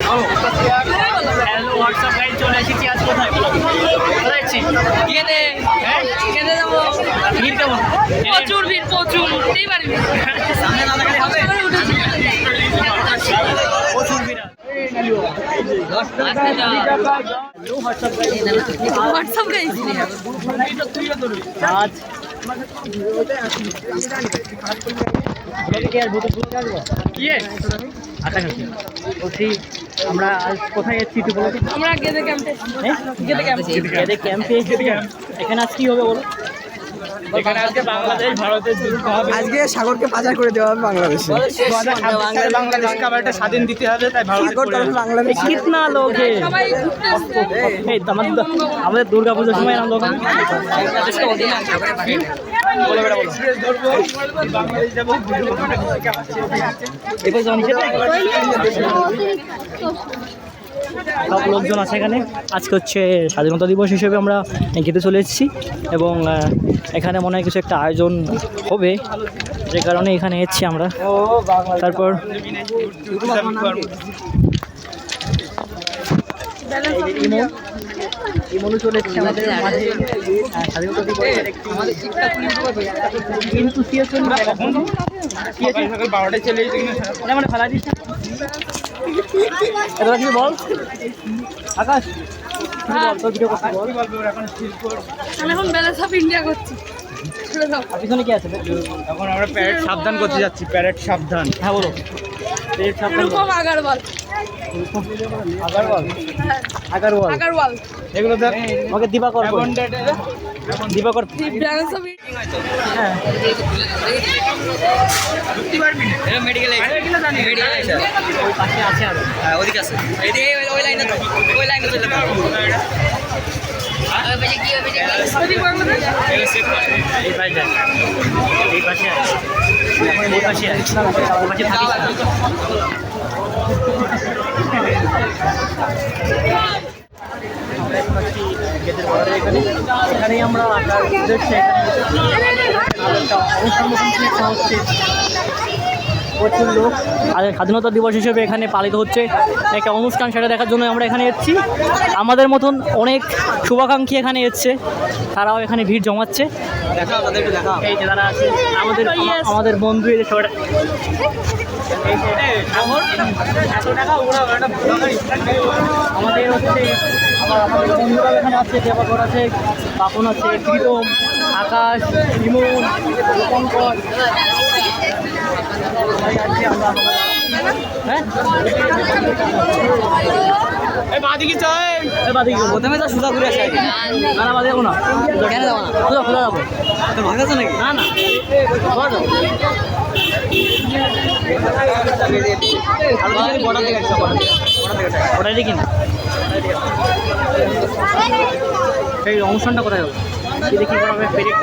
Hello WhatsApp guide, চলে এসেছি আজ কোথায় কোথায় এসেছি? কেটে হ্যাঁ কেটে যাবো। ভিড় কেমন? প্রচুর ভিড়, প্রচুর উঠতেই পারিনি। সামনে না থাকলে হবে? উঠেছি। প্রচুর ভিড়। হোয়াটসঅ্যাপ গাইজ আজ বলছি আমরা আজ কোথায় যাচ্ছি একটু বলো তো? আমরা গেদে ক্যাম্পে গেদে ক্যাম্পে ক্যাম্পে এখানে আজ কি হবে বলো? এখানে আজকে বাংলাদেশ ভারতের যুদ্ধ হবে। আজকে সাগরকে পাচার করে দেওয়া হবে বাংলাদেশে। বাংলাদেশকে আবার একটা স্বাধীন দিতে হবে, তাই সাগর তরফে বাংলাদেশ। কিতনা লোক হে সবাই ঘুরতে আসছে। এই আমাদের দুর্গা পুজোর সময় এরকম লোক সব লোকজন আছে এখানে। আজকে হচ্ছে স্বাধীনতা দিবস হিসেবে আমরা খেতে চলে এসেছি এবং এখানে মনে হয় কিছু একটা আয়োজন হবে, যে কারণে এখানে এসেছি আমরা। তারপর ইমনু চলে এসেছে আমাদের মাঝে। স্বাধীনতা দিবসের একটি মানে ফেলা দিস বল আকাশ, এখন বেলা সব ইন্ডিয়া করছি। পিছনে কি আছে? এখন আমরা প্যারেড সাবধান করতে যাচ্ছি। প্যারেড সাবধান। হ্যাঁ বলো। রূপম আগারওয়াল। আগারওয়াল হ্যাঁ, আগারওয়াল আগারওয়াল। এগুলো দেখ। আমাকে দিবাকর দিবাকর ব্রাঞ্চ অফ হ্যাঁ মেডিকেল ওই পাশে আছে আরো। ওদিকে আছে। এদিকে ওই লাইনে তো ওই লাইনে চলে যাবে। ওদিকে বাংলাদেশ। এই পাশে যায়, এই পাশে আছে, এখন এই পাশে আছে, ওই পাশে থাকিস না। আমরা এখন আছি গেটের বর্ডারে। এখানেই আমরা আসার উদ্দেশ্যে একটা অনুষ্ঠান হচ্ছে। প্রচুর লোক আর স্বাধীনতা দিবস হিসেবে এখানে পালিত হচ্ছে একটা অনুষ্ঠান, সেটা দেখার জন্য আমরা এখানে এসেছি। আমাদের মতন অনেক শুভাকাঙ্ক্ষী এখানে এসছে, তারাও এখানে ভিড় জমাচ্ছে। এই যে তারা আছে আমাদের বন্ধু, এই যে সবাই আমাদের হচ্ছে আমাদের বন্ধুরা এখানে আছে। দেবাকর আছে, পাপন আছে, প্রীতম, আকাশ, ইমন, রূপঙ্কর, হ্যাঁ প্রথমে তো সোজা ঘুরে আসে। না না বাদে যাবো না, কেন যাবো না, সোজা খোলা যাবো তো ভাগ আছে নাকি? না না ওটাই দেখি না। সেই অনুষ্ঠানটা কোথায় যাবো দেখি, পেরেক